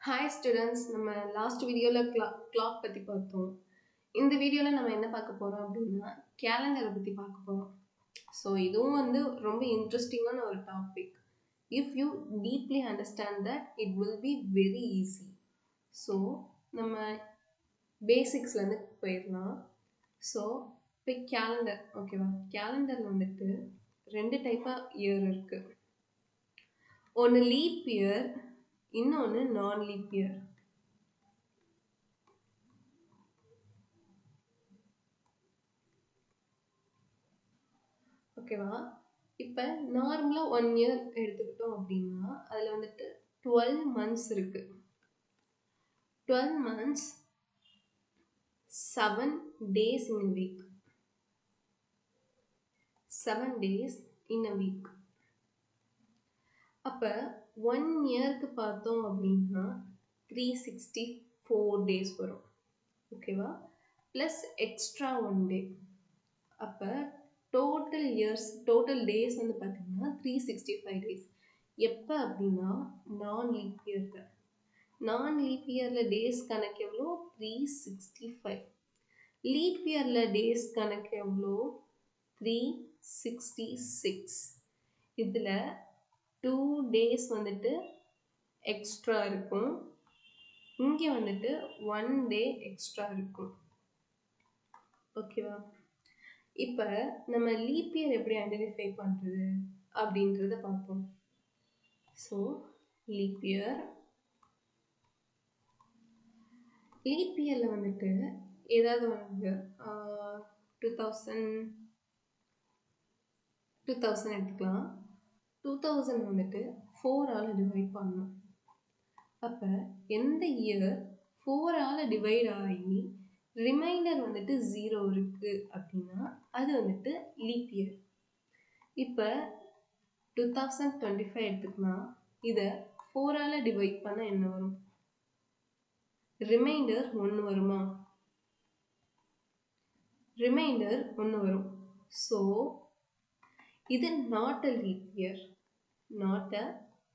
Hi students, நம்ம last வீடியோவில் clock பற்றி பார்த்தோம். இந்த வீடியோவில் நம்ம என்ன பார்க்க போகிறோம் அப்படின்னா கேலண்டரை பற்றி பார்க்க போகிறோம். ஸோ இதுவும் ரொம்ப இன்ட்ரெஸ்டிங்கான ஒரு topic. If you deeply understand that it will be very easy. So நம்ம பேசிக்ஸ்லேருந்து போயிடலாம். ஸோ இப்போ கேலண்டர் ஓகேவா, கேலண்டரில் ரெண்டு டைப்பாக இயர் இருக்குது. ஒன்று லீப் இயர், இன்னொன்று நான் லீப் இயர். ஓகேவா, இப்போ நார்மலாக 1 இயர் எடுத்துக்கிட்டோம் அப்படின்னா அதில் 12 months இருக்கு. 12 months 7 days in a week. 7 days in a week. அப்போ 1 இயருக்கு பார்த்தோம் அப்படின்னா 364 days வரும். ஓகேவா, ப்ளஸ் எக்ஸ்ட்ரா 1 day. அப்போ டோட்டல் இயர்ஸ், டோட்டல் டேஸ் பார்த்தீங்கன்னா 365 days. எப்போ அப்படின்னா நான் லீப் இயரில். நான் லீப் இயரில் டேஸ் கணக்கு எவ்வளோ? 365. லீப் இயரில் டேஸ் கணக்கு எவ்வளோ? 366. இதில் 2 days எக்ஸ்ட்ரா இருக்கும். இங்கே 1 day எக்ஸ்ட்ரா இருக்கும். ஓகேவா, இப்போ நம்ம லீப் இயர் எப்படி ஐடென்டிஃபை பண்ணுறது அப்படின்றத பார்ப்போம். ஸோ லீப் இயர், லீப் இயரில் ஏதாவது 2000 எடுத்துக்கலாம். 2000 4ஆல் டிவைட் பண்ணணும். அப்போ எந்த இயர் 4ஆல் டிவைட் ஆகி ரிமைண்டர் 0 இருக்குது அப்படின்னா அது லீப் இயர். இப்போ 2025 எடுத்துக்கலாம். இதை 4ஆல் டிவைட் பண்ண என்ன வரும்? ரிமைண்டர் 1 வருமா? ரிமைண்டர் 1 வரும். ஸோ இது not a leap year, not a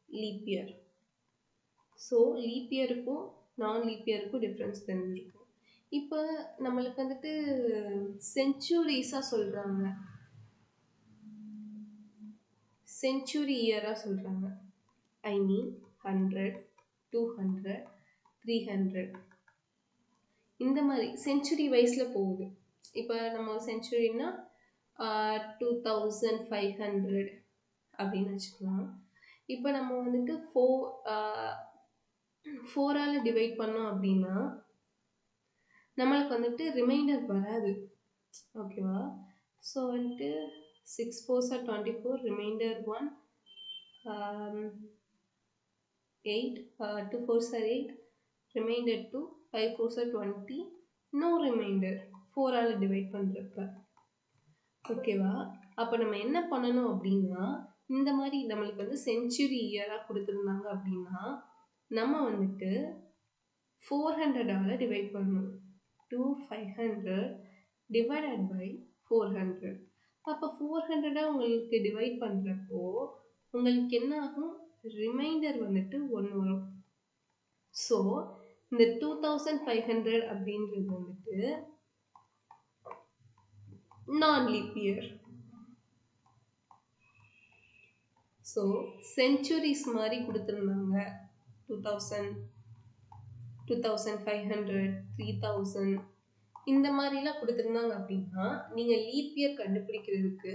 leap year. So leap இயருக்கும் நான் லீப் இயருக்கும் டிஃப்ரென்ஸ் தெரிஞ்சிருக்கும். இப்போ நம்மளுக்கு செஞ்சுரிஸாக சொல்கிறாங்க, செஞ்சுரி இயராக சொல்கிறாங்க. ஐ மீன் 100, 200, 300 இந்த மாதிரி செஞ்சுரி வைஸில் போகுது. இப்போ நம்ம செஞ்சுரின்னா 2500 அப்படின்னு வச்சுக்கலாம். இப்போ நம்ம 4ஆல் டிவைட் பண்ணோம் அப்படின்னா நம்மளுக்கு ரிமைண்டர் வராது. ஓகேவா, so 6 4s are 24, reminder 1, 8, 2 4s are 8, reminder 2, 5 4s are 20, no reminder 4ஆல் டிவைட் பண்ணுறப்ப. ஓகேவா, அப்போ நம்ம என்ன பண்ணணும் அப்படின்னா இந்த மாதிரி நம்மளுக்கு செஞ்சுரி இயராக கொடுத்துருந்தாங்க அப்படின்னா நம்ம 400ஆல் டிவைட் பண்ணணும். 2500 divided by 400. அப்போ 400 உங்களுக்கு டிவைட் பண்ணுறப்போ உங்களுக்கு என்ன ஆகும்? ரிமைண்டர் 1 வரும். ஸோ இந்த 2500 அப்படின்றது நான் லீப் இயர். ஸோ செஞ்சுரிஸ் மாதிரி கொடுத்துருந்தாங்க 2000, 2500, 3000 இந்த மாதிரிலாம் கொடுத்துருந்தாங்க அப்படின்னா நீங்கள் லீப் இயர் கண்டுபிடிக்கிறதுக்கு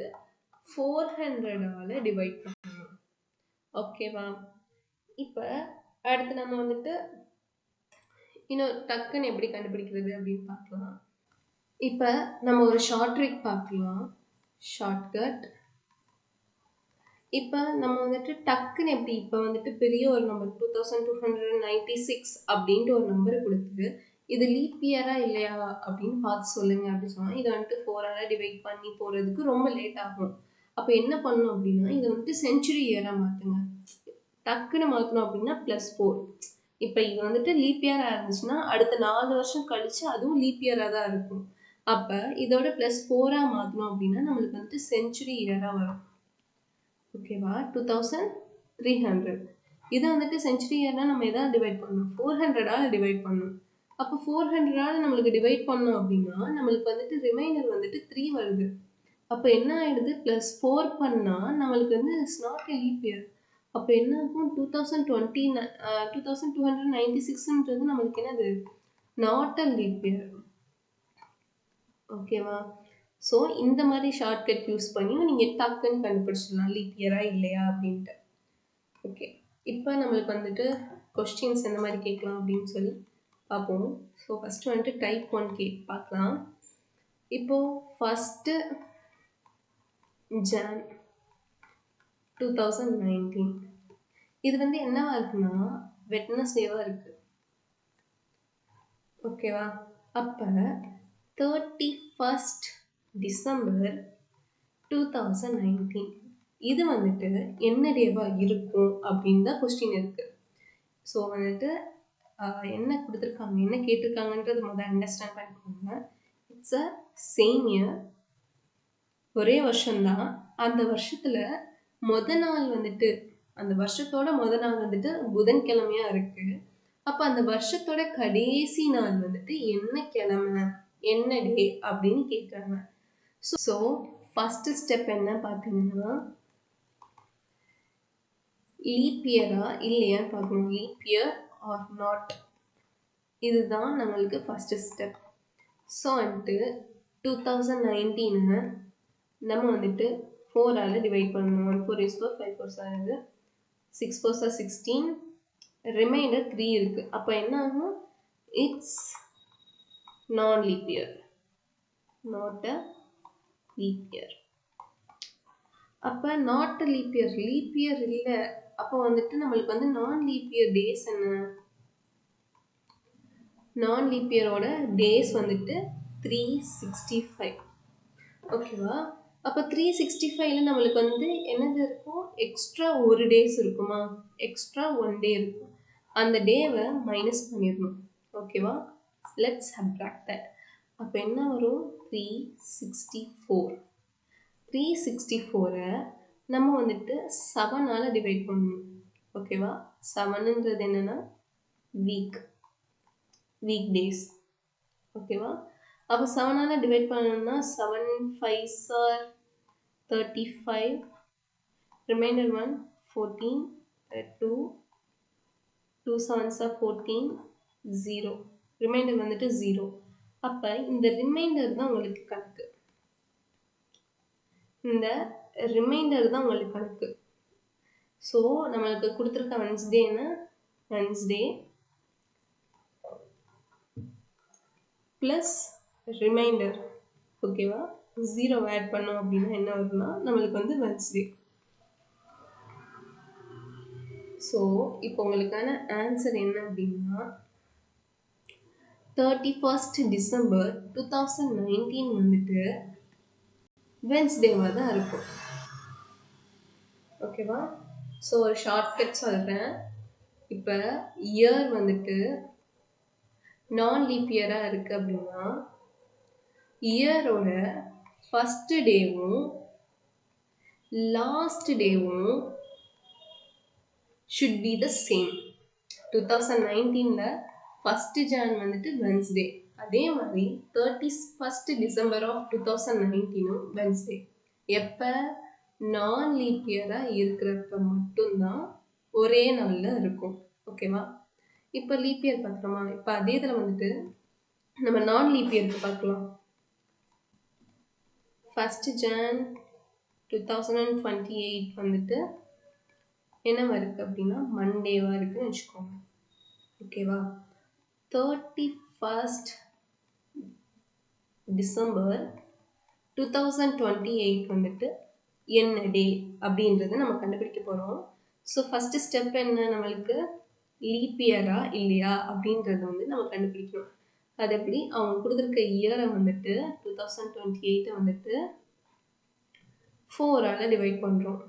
400ஆல் டிவைட் பண்ணணும். ஓகேவா, இப்போ அடுத்து நம்ம இன்னும் டக்குன்னு எப்படி கண்டுபிடிக்கிறது அப்படின்னு பார்க்கலாம். இப்போ நம்ம ஒரு ஷார்ட் ட்ரிக் பார்க்கலாம், ஷார்ட்கட். இப்போ நம்ம டக்குன்னு எப்படி இப்போ பெரிய ஒரு நம்பர் 2296 அப்படின்ட்டு ஒரு நம்பர் கொடுத்துட்டு இது லீப் இயரா இல்லையா அப்படின்னு பார்த்து சொல்லுங்க அப்படின்னு சொன்னால் இதை 4ஆல் டிவைட் பண்ணி போகிறதுக்கு ரொம்ப லேட் ஆகும். அப்போ என்ன பண்ணணும் அப்படின்னா இதை செஞ்சுரி இயராக மாற்றுங்க. டக்குன்னு மாற்றணும் அப்படின்னா +4. இப்போ இது லீப் இயராக இருந்துச்சுன்னா அடுத்த 4 வருஷம் கழிச்சு அதுவும் லீப் இயராக தான் இருக்கும். அப்போ இதோட +4ஆக மாற்றணும் அப்படின்னா நம்மளுக்கு செஞ்சுரி இயராக வரும். ஓகேவா, 2300. இதை வந்துட்டு செஞ்சுரி இயர்னா நம்ம எதாவது டிவைட் பண்ணணும், 400ஆல் டிவைட் பண்ணணும். அப்போ 400ஆல் நம்மளுக்கு டிவைட் பண்ணோம் அப்படின்னா நம்மளுக்கு வந்துட்டு ரிமைண்டர் வந்துட்டு 3 வருது. அப்போ என்ன ஆயிடுது, +4 பண்ணால் நம்மளுக்கு வந்து it's not a leaf year. அப்போ என்ன ஆகும், 2020 2296ன்றது நம்மளுக்கு என்னது, நாட் அ லீப் இயர். ஓகேவா? ஸோ இந்த மாதிரி ஷார்ட்கட் யூஸ் பண்ணி நீங்கள் டக்குன்னு கண்டுபிடிச்சிடலாம் லீப் இயரா இல்லையா அப்படின்ட்டு. ஓகே, இப்போ நம்மளுக்கு வந்துட்டு கொஸ்டின்ஸ் எந்த மாதிரி கேட்கலாம் அப்படின்னு சொல்லி பார்ப்போம். ஸோ ஃபஸ்ட்டு வந்துட்டு டைப் 1 பார்க்கலாம். இப்போது ஃபஸ்ட்டு Jan 2019 இது வந்து என்னவா இருக்குன்னா வெட்னஸ்டேவாக இருக்குது. ஓகேவா? அப்போ 31st December 2019 இது வந்துட்டு என்ன டேவாக இருக்கும் அப்படின்னு தான் கொஸ்டின் இருக்குது. ஸோ வந்துட்டு என்ன கொடுத்துருக்காங்க, என்ன கேட்டிருக்காங்கன்றது முதல்ல அண்டர்ஸ்டாண்ட் பண்ணிக்கோங்க. இட்ஸ் அ சேம் இயர், ஒரே வருஷம்தான். அந்த வருஷத்தில் நாள் வந்துட்டு அந்த வருஷத்தோட நாள் வந்துட்டு புதன்கிழமையா இருக்கு. அப்போ அந்த வருஷத்தோட கடைசி நாள் வந்துட்டு என்ன கிழமை, என்ன டே அப்படின்னு கேட்குறாங்க. ஸோ ஃபஸ்ட்டு ஸ்டெப் என்ன பார்த்தீங்கன்னா லீப் இயரா இல்லையான்னு பார்க்கணும். லீப் இயர் ஆர் நாட், இதுதான் நம்மளுக்கு ஃபஸ்ட்டு ஸ்டெப். ஸோ வந்துட்டு 2019 நம்ம வந்துட்டு 4ஆல் டிவைட் பண்ணணும். 1 4 is 4, 5 4 7, 6 4 16, ரிமைண்டர் 3 இருக்குது. அப்போ என்ன ஆகும், it's non leap year, not a leap year. அப்போ not a leap year, leap year இல்லை. அப்போ வந்துட்டு நம்மளுக்கு வந்து நான் லீப் இயர் டேஸ் என்ன, நான் லீப் இயரோட டேஸ் வந்துட்டு 365. ஓகேவா? அப்போ 365ல் நம்மளுக்கு வந்து என்னது இருக்கும், எக்ஸ்ட்ரா ஒரு டேஸ் இருக்குமா, எக்ஸ்ட்ரா 1 டே இருக்கும். அந்த டேவை மைனஸ் பண்ணிடணும். ஓகேவா? Let's subtract that. அப்போ என்ன வரும், 364. 364 நம்ம வந்துட்டு 7ஆல் டிவைட் பண்ணணும். ஓகேவா? 7ன்றது என்னென்னா வீக் டேஸ். ஓகேவா? அப்போ 7ஆல் டிவைட் பண்ணணும்னா 7 5s are 35, reminder 1 14, 2 7s are 14, 0, reminder வந்துட்டு 0. அப்போ இந்த ரிமைண்டர் தான் உங்களுக்கு கணக்கு, இந்த ரிமைண்டர் தான் உங்களுக்கு கணக்கு. ஸோ நம்மளுக்கு கொடுத்துருக்க வென்ஸ்டேன்னா வென்ஸ்டே ப்ளஸ் ரிமைண்டர். ஓகேவா? 0 ஆட் பண்ணோம் அப்படின்னா என்ன வரும்னா நம்மளுக்கு வந்து வென்ஸ்டே. ஸோ இப்போ உங்களுக்கான ஆன்சர் என்ன அப்படின்னா 31st December 2019 வந்துட்டு வென்ஸ்டேவாக தான் இருக்கும். ஓகேவா? ஸோ ஒரு ஷார்ட்கட் சொல்கிறேன். இப்போ இயர் வந்துட்டு நான் லீப் இயராக இருக்குது அப்படின்னா இயரோட ஃபஸ்ட்டு டேவும் லாஸ்ட் டேவும் should be the same. 2019ல் ஃபஸ்ட்டு ஜான் வந்துட்டு வென்ஸ்டே, அதே மாதிரி 31st December of 2019 வென்ஸ்டே. எப்போ நான் லீப் இயராக இருக்கிறப்ப மட்டும்தான் ஒரே நாளில் இருக்கும். ஓகேவா? இப்போ லீப் இயர் பார்க்குறோமா, இப்போ அதே இதில் வந்துட்டு நம்ம நான் லீப் இயருக்கு பார்க்கலாம். 1st Jan 2028 வந்துட்டு என்னவா இருக்குது அப்படின்னா மண்டேவாக இருக்குதுன்னு வச்சுக்கோங்க. ஓகேவா? 31st December 2028 வந்துட்டு என்ன டே அப்படின்றத நம்ம கண்டுபிடிக்க போகிறோம். ஸோ ஃபஸ்ட்டு ஸ்டெப் என்ன, நம்மளுக்கு லீப் இயரா இல்லையா அப்படின்றத வந்து நம்ம கண்டுபிடிக்கணும். அது எப்படி, அவங்க கொடுத்துருக்க இயரை வந்துட்டு 2028 வந்துட்டு 4ஆல் டிவைட் பண்ணுறோம்.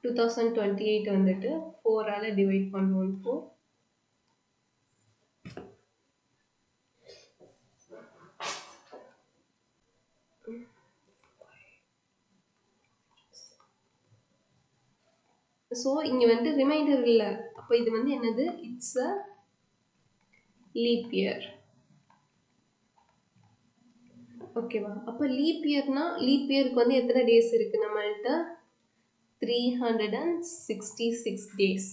வந்துட்டு 4ஆல் டிவைட் பண்ணுவோம். இப்போ ஸோ இங்கே வந்து ரிமைண்டர் இல்லை. அப்போ இது வந்து என்னது? It's a leap year. ஓகேவா? அப்போ லீப் இயர்னா லீப் இயருக்கு வந்து எத்தனை டேஸ் இருக்குது நம்மள்கிட்ட? 366 டேஸ்.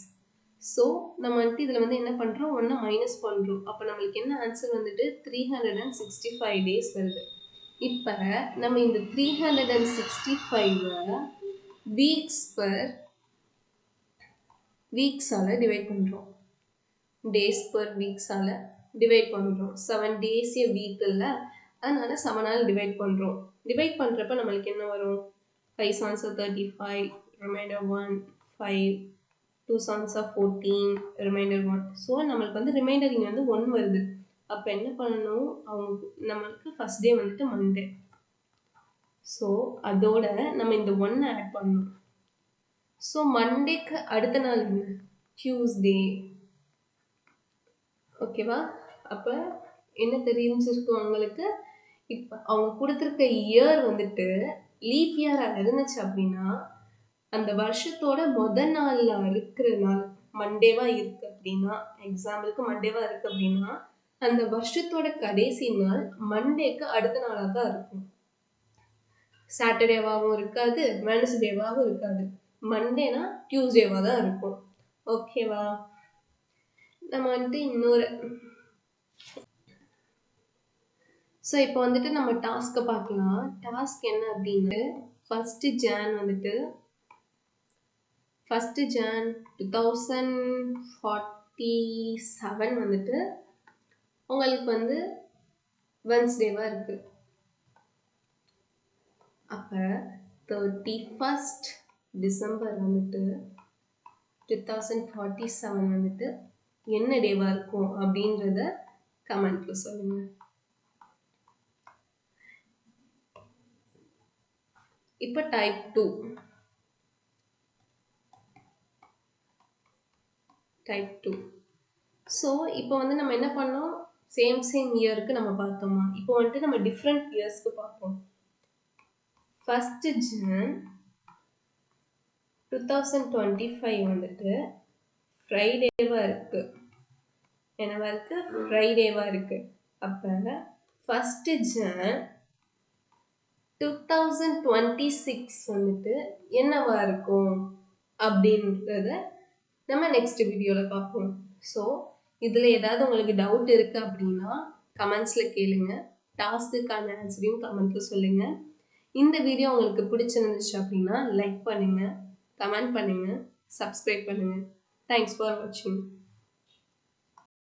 ஸோ நம்ம வந்துட்டு இதில் வந்து என்ன பண்ணுறோம்? ஒன்று மைனஸ் பண்ணுறோம். அப்போ நம்மளுக்கு என்ன ஆன்சர் வந்துட்டு 365 டேஸ் வருது. இப்போ நம்ம இந்த 365 வீக்ஸ் பர் வீக்ஸால் டிவைட் பண்ணுறோம். டேஸ் பர் வீக்ஸால் டிவைட் பண்ணுறோம். 7 டேஸ் எ வீக் இல்லை, அதனால 7ஆல் டிவைட் பண்ணுறோம். டிவைட் பண்ணுறப்ப நம்மளுக்கு என்ன வரும்? 5 7s are 35, remainder 1, 5, 2 7s are 14, remainder 1. So நம்மளுக்கு வந்து ரிமைண்டர் இங்கே வந்து 1 வருது. அப்போ என்ன பண்ணணும்? நம்மளுக்கு ஃபஸ்ட் டே வந்துட்டு மண்டே. ஸோ அதோட நம்ம இந்த 1 ஆட் பண்ணணும். ஸோ மண்டேக்கு அடுத்த நாள் என்ன? டியூஸ்டே. ஓகேவா? அப்போ என்ன தெரிஞ்சிருக்கு உங்களுக்கு? இப்போ அவங்க கொடுத்துருக்க இயர் வந்துட்டு லீப் இயராக இருந்துச்சு அப்படின்னா அந்த வருஷத்தோட நாளில் இருக்கிற நாள் மண்டேவாக இருக்குது அப்படின்னா, எக்ஸாம்பிளுக்கு மண்டேவாக இருக்குது அப்படின்னா அந்த வருஷத்தோட கடைசி நாள் மண்டேக்கு அடுத்த நாளாக தான் இருக்கும். சாட்டர்டேவாகவும் இருக்காது, வெனஸ்டேவாகவும் இருக்காது. மண்டேனா டியூஸ்டேவாக தான் இருக்கும். ஓகேவா? நம்ம வந்துட்டு இன்னொரு ஸோ இப்போ வந்துட்டு நம்ம டாஸ்க்கை பார்க்கலாம். டாஸ்க் என்ன அப்படின்னு, ஃபஸ்ட்டு ஜான் 2047 வந்துட்டு உங்களுக்கு வந்து வென்ஸ்டேவாக இருக்குது. அப்போ 31 டிசம்பர் வந்துட்டு 2047 வந்துட்டு என்ன டேவாக இருக்கும் அப்படின்றத கமெண்ட்ல சொல்லுங்க. இப்போ டைப் 2 ஸோ இப்போ வந்து நம்ம என்ன பண்ணோம்? சேம் இயருக்கு நம்ம பார்த்தோமா? இப்போ வந்துட்டு நம்ம டிஃப்ரெண்ட் இயர்ஸ்க்கு பார்ப்போம். ஃபஸ்ட்டு ஜான் 2025 வந்துட்டு ஃப்ரைடேவாக இருக்குது. என்னவா இருக்குது? ஃப்ரைடேவாக இருக்குது. அப்போ ஃபஸ்ட்டு ஜான் 2026 வந்துட்டு என்னவா இருக்கும் அப்படின்றத நம்ம நெக்ஸ்ட் வீடியோவில் பார்ப்போம். ஸோ இதில் ஏதாவது உங்களுக்கு டவுட் இருக்குது அப்படின்னா கமெண்ட்ஸில் கேளுங்க. டாஸ்க்குக்கான ஆன்சரையும் கமெண்ட்டில் சொல்லுங்கள். இந்த வீடியோ உங்களுக்கு பிடிச்சிருந்துச்சு அப்படின்னா லைக் பண்ணுங்கள், கமெண்ட் பண்ணுங்கள், சப்ஸ்கிரைப் பண்ணுங்கள். தேங்க்ஸ் ஃபார் வாட்சிங்.